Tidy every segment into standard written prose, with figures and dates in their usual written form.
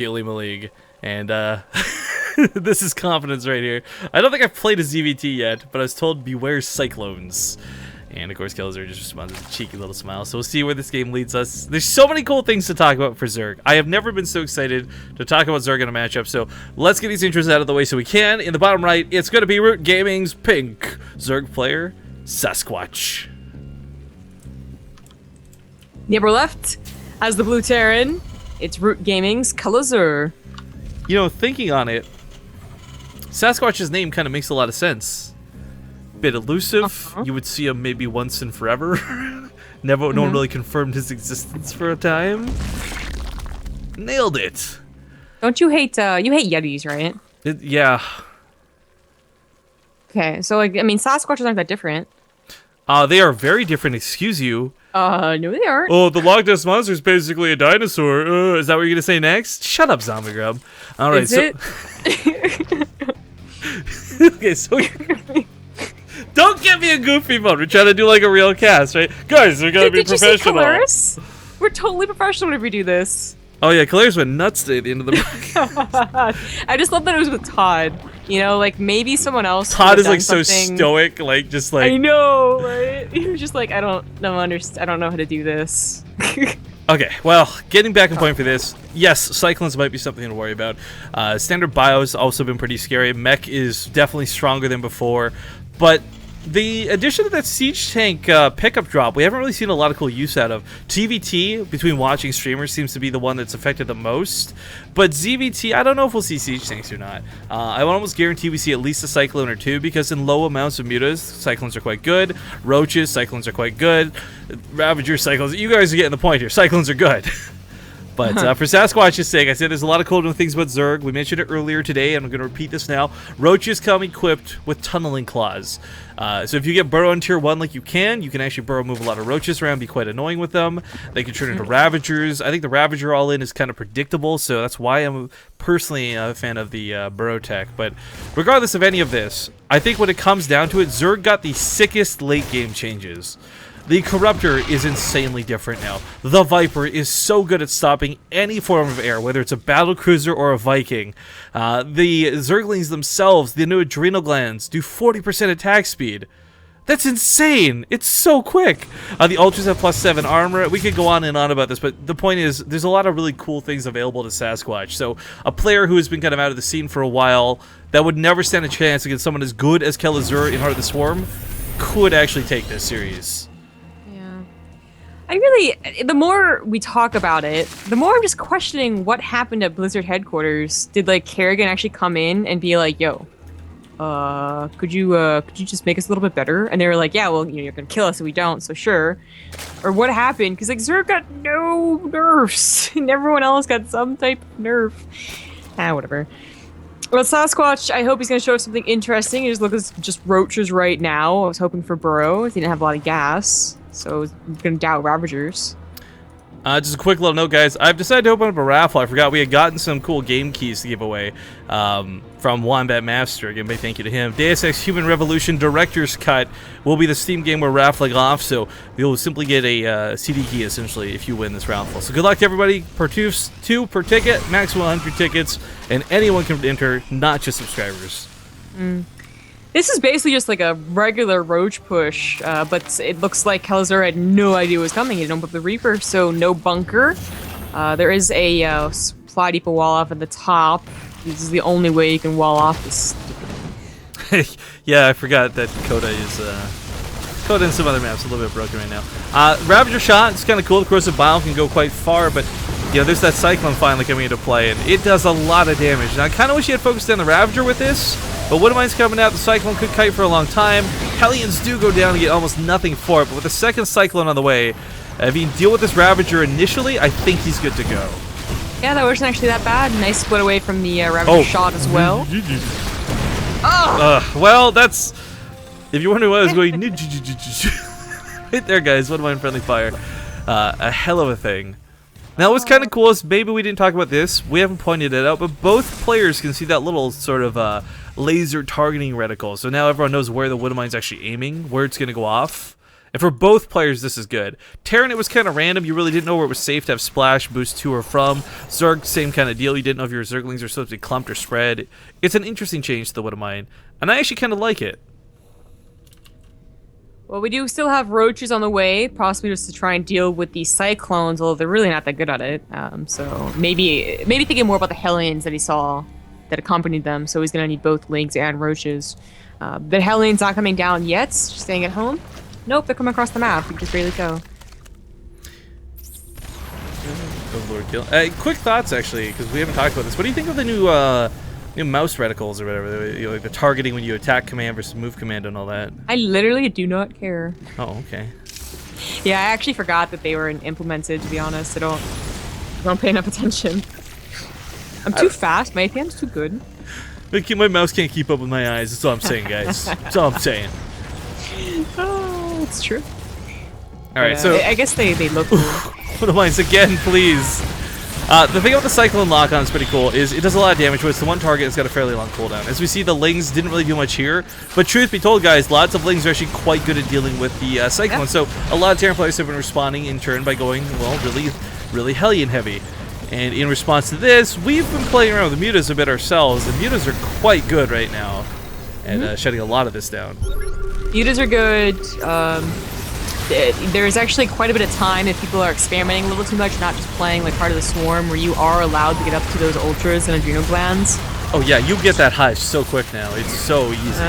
OlimoLeague, and this is confidence right here. I don't think I've played a ZVT yet, but I was told beware cyclones. And of course, Kelazhur just responded with a cheeky little smile. So we'll see where this game leads us. There's so many cool things to talk about for Zerg. I have never been so excited to talk about Zerg in a matchup. So let's get these intros out of the way so we can. In the bottom right, it's going to be Root Gaming's pink Zerg player, Sasquatch. The upper left has the blue Terran. It's Root Gaming's Kelazhur. You know, thinking on it, Sasquatch's name kind of makes a lot of sense. Bit elusive. You would see him maybe once and forever. No one really confirmed his existence for a time. Nailed it. Don't you hate you hate Yetis, right? Yeah. Okay, so like I mean Sasquatches aren't that different. They are very different, excuse you. No they aren't. Oh, the Loch Ness Monster is basically a dinosaur. Is that what you're gonna say next? Shut up, Zombie Grub. All right, is it? Okay, so don't give me a goofy mode. We're trying to do like a real cast, right? Guys, we're gonna be professional. Did you see Kelazhur? We're totally professional if we do this. Oh yeah, Kelazhur went nuts today at the end of the podcast. I just love that it was with Todd. You know, like maybe someone else. Todd is like so stoic, like just like. I know, right? He was just like, I don't know how to do this. Okay, well, getting back on point for this, yes, Cyclones might be something to worry about. Standard Bio has also been pretty scary. Mech is definitely stronger than before, but the addition of that Siege Tank pickup drop, we haven't really seen a lot of cool use out of. TVT, between watching streamers, seems to be the one that's affected the most, but ZVT, I don't know if we'll see Siege Tanks or not. I would almost guarantee we see at least a Cyclone or two, because in low amounts of mutas, Cyclones are quite good. Roaches, Cyclones are quite good. Ravager, Cyclones, you guys are getting the point here. Cyclones are good. But for Sasquatch's sake, I said there's a lot of cool things about Zerg. We mentioned it earlier today, and I'm going to repeat this now. Roaches come equipped with tunneling claws. So if you get burrow in tier 1 like you can actually burrow move a lot of roaches around, be quite annoying with them. They can turn into Ravagers. I think the Ravager all-in is kind of predictable, so that's why I'm personally a fan of the burrow tech. But regardless of any of this, I think when it comes down to it, Zerg got the sickest late-game changes. The Corruptor is insanely different now. The Viper is so good at stopping any form of air, whether it's a battle cruiser or a Viking. The Zerglings themselves, the new adrenal glands, do 40% attack speed. That's insane! It's so quick! The Ultras have +7 armor. We could go on and on about this, but the point is, there's a lot of really cool things available to Sasquatch. So, a player who has been kind of out of the scene for a while, that would never stand a chance against someone as good as Kelazhur in Heart of the Swarm, could actually take this series. The more we talk about it, the more I'm just questioning what happened at Blizzard headquarters. Did like Kerrigan actually come in and be like, "Yo, could you just make us a little bit better?" And they were like, "Yeah, well, you know, you're gonna kill us if we don't, so sure." Or what happened? Because like Zerg got no nerfs, and everyone else got some type of nerf. Whatever. Well, Sasquatch, I hope he's gonna show us something interesting. He just looks just roaches right now. I was hoping for burrow. He didn't have a lot of gas. So I'm gonna doubt Ravagers. Just a quick little note, guys. I've decided to open up a raffle. I forgot we had gotten some cool game keys to give away from Wombat Master. Again, big thank you to him. Deus Ex Human Revolution Director's Cut will be the Steam game we're raffling off, so you'll simply get a CD key, essentially, if you win this raffle. So good luck to everybody. Per two per ticket, maximum 100 tickets, and anyone can enter, not just subscribers. This is basically just like a regular roach push, but it looks like Kelazhur had no idea what was coming. He didn't put the Reaper, so no bunker. There is a supply depot wall off at the top. This is the only way you can wall off this stupid thing. Yeah, I forgot that Coda is Coda and some other maps a little bit broken right now. Ravager shot, it's kind of cool. The corrosive bile can go quite far, but you know, there's that Cyclone finally coming into play, and it does a lot of damage. And I kind of wish you had focused on the Ravager with this, but Woodamine's coming out. The Cyclone could kite for a long time. Hellions do go down and get almost nothing for it, but with the second Cyclone on the way, if you can deal with this Ravager initially, I think he's good to go. Yeah, that wasn't actually that bad. Nice split away from the Ravager shot as well. Well, that's... If you're wondering why I was going... right there, guys. Woodamine friendly fire. A hell of a thing. Now, what's kind of cool is maybe we didn't talk about this. We haven't pointed it out, but both players can see that little sort of laser targeting reticle. So now everyone knows where the Woodamine's actually aiming, where it's going to go off. And for both players, this is good. Terran, it was kind of random. You really didn't know where it was safe to have Splash, boost to or from. Zerg, same kind of deal. You didn't know if your Zerglings are supposed to be clumped or spread. It's an interesting change to the What Am I? And I actually kind of like it. Well, we do still have roaches on the way, possibly just to try and deal with the cyclones, although they're really not that good at it. So maybe thinking more about the Hellions that he saw that accompanied them, so he's going to need both Lings and roaches. The Hellions not coming down yet, just staying at home. Nope, they're coming across the map. We just really go. Oh, Lord kill. Quick thoughts, actually, because we haven't talked about this. What do you think of the new mouse reticles or whatever? Like the targeting when you attack command versus move command and all that. I literally do not care. Oh, okay. Yeah, I actually forgot that they were implemented, to be honest. I don't pay enough attention. I'm too fast. My APM's too good. My mouse can't keep up with my eyes. That's all I'm saying, guys. That's all I'm saying. Oh, it's true. All right, so I guess they look cool. What am I again, please? The thing about the Cyclone lock-on is pretty cool is it does a lot of damage, but it's the one target that's got a fairly long cooldown. As we see, the Lings didn't really do much here, but truth be told, guys, lots of Lings are actually quite good at dealing with the Cyclone, so a lot of Terran players have been responding in turn by going, well, really Hellion heavy. And in response to this, we've been playing around with the mutas a bit ourselves, and mutas are quite good right now at shutting a lot of this down. Mutas are good. There's actually quite a bit of time if people are experimenting a little too much, not just playing like Heart of the Swarm, where you are allowed to get up to those ultras and adrenal glands. Oh yeah, you get that high so quick now. It's so easy.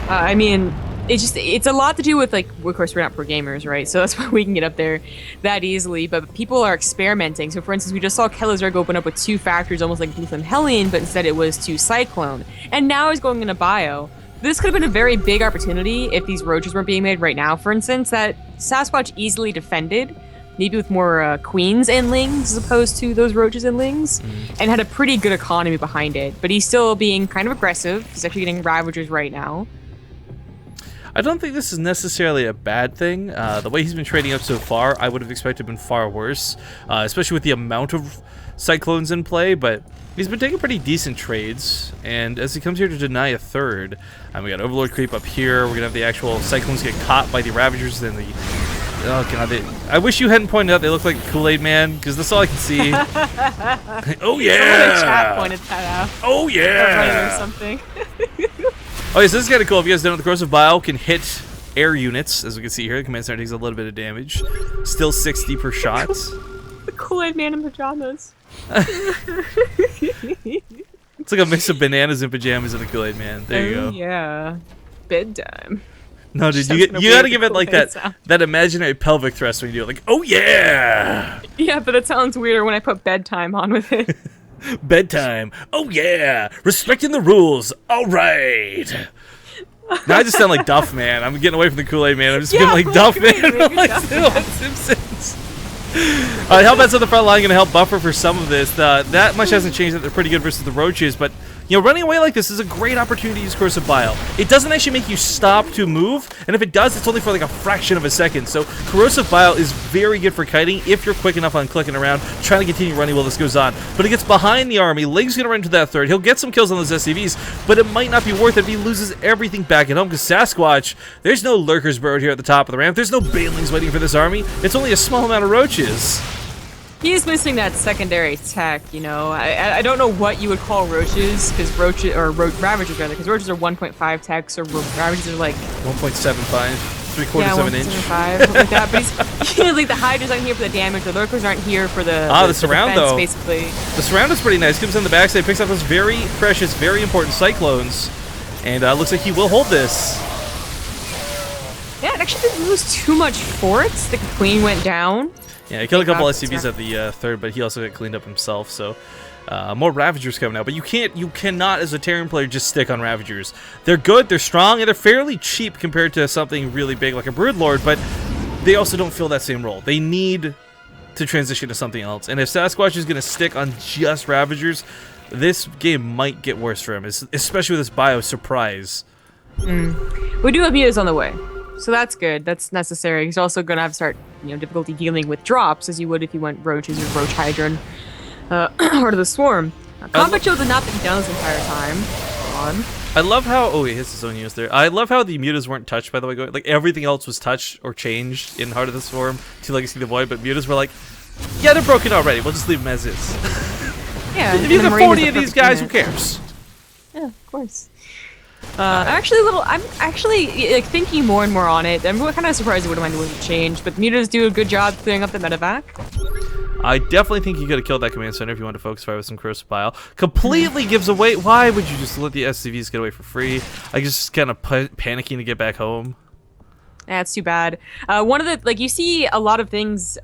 I mean, it's a lot to do with, like, of course we're not pro gamers, right? So that's why we can get up there that easily. But people are experimenting. So for instance, we just saw Kelazhur open up with 2 factors, almost like Blutham Hellion, but instead it was 2 Cyclone. And now he's going into Bio. This could have been a very big opportunity if these roaches weren't being made right now, for instance, that Sasquatch easily defended, maybe with more queens and lings as opposed to those roaches and lings, and had a pretty good economy behind it. But he's still being kind of aggressive. He's actually getting Ravagers right now. I don't think this is necessarily a bad thing. The way he's been trading up so far, I would have expected been far worse, especially with the amount of Cyclones in play, but he's been taking pretty decent trades, and as he comes here to deny a third, we got Overlord creep up here, we're going to have the actual Cyclones get caught by the Ravagers, then the... Oh god, I wish you hadn't pointed out they look like Kool-Aid Man, because that's all I can see. Oh yeah! The chat pointed that out. Oh yeah! Or something. Okay, so this is kind of cool. If you guys don't know, the Corrosive Bile can hit air units, as we can see here. The Command Center takes a little bit of damage. Still 60 per shot. The Kool-Aid Man in pajamas. It's like a mix of bananas and pajamas and a Kool-Aid Man. There you go. Yeah. Bedtime. No, dude, you gotta give it like that imaginary pelvic thrust when you do it. Like, oh yeah! Yeah, but it sounds weirder when I put bedtime on with it. Bedtime. Oh yeah! Respecting the rules. All right. Now I just sound like Duff Man. I'm getting away from the Kool-Aid Man. I'm just feeling like Duff Man from like Simpsons. Alright, Hellbats on the front line going to help buffer for some of this. That much hasn't changed that they're pretty good versus the Roaches, but you know, running away like this is a great opportunity to use Corrosive Bile. It doesn't actually make you stop to move, and if it does, it's only for like a fraction of a second. So Corrosive Bile is very good for kiting if you're quick enough on clicking around, trying to continue running while this goes on. But it gets behind the army. Ling's going to run into that third. He'll get some kills on those SCVs, but it might not be worth it if he loses everything back at home, because Sasquatch, there's no lurkers burrowed here at the top of the ramp. There's no banelings waiting for this army. It's only a small amount of roaches. He's missing that secondary tech, you know. I don't know what you would call roaches, because Ravagers rather, because roaches are 1.5 techs, or Ravagers are like 1.75, 3/4 of an inch. 1.75, something like that. But he's like the Hydras aren't here for the damage, the lurkers aren't here for the surround defense, though. basically. The surround is pretty nice. Comes on the backside, picks up those very precious, very important Cyclones, and looks like he will hold this. Yeah, it actually didn't lose too much forts. The Queen went down. Yeah, he killed a couple SCVs at the third, but he also got cleaned up himself, so more Ravagers coming out. But you cannot, as a Terran player, just stick on Ravagers. They're good, they're strong, and they're fairly cheap compared to something really big like a Broodlord, but they also don't fill that same role. They need to transition to something else. And if Sasquatch is going to stick on just Ravagers, this game might get worse for him, especially with this bio surprise. We do have mutas on the way. So that's good. That's necessary. He's also going to have to start, difficulty dealing with drops, as you would if you went Roaches or Roach Hydra, Heart of the Swarm. Combat shields have not been done this entire time. I love how he hits his own units there. I love how the mutas weren't touched, by the way. Like everything else was touched or changed in Heart of the Swarm to Legacy of the Void, but mutas were like, yeah, they're broken already. We'll just leave them as is. Yeah. If you get 40 of these guys, who cares? Yeah, of course. I'm actually like thinking more and more on it. I'm kind of surprised it wouldn't mind change, but the mutas do a good job clearing up the medevac. I definitely think you could have killed that command center if you want to focus fire with some corrosive bile. Completely gives away. Why would you just let the SCVs get away for free? I just kind of panicking to get back home. That's too bad. One of the you see a lot of things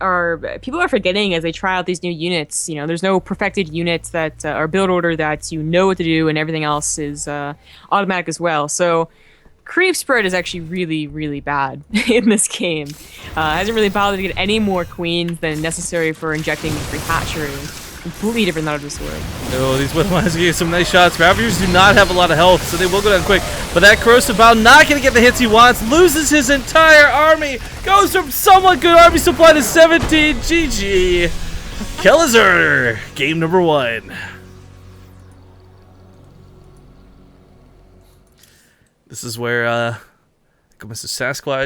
people are forgetting as they try out these new units. You know, there's no perfected units that are build order that you know what to do, and everything else is automatic as well. So creep spread is actually really, really bad in this game. Hasn't really bothered to get any more queens than necessary for injecting the free hatchery. Completely different than this world. Oh, these Weathermines get some nice shots. Ravagers do not have a lot of health, so they will go down quick. But that corrosive bile not going to get the hits he wants. Loses his entire army. Goes from somewhat good army supply to 17. GG. Kelazhur, game number 1. This is where Mr. Sasquatch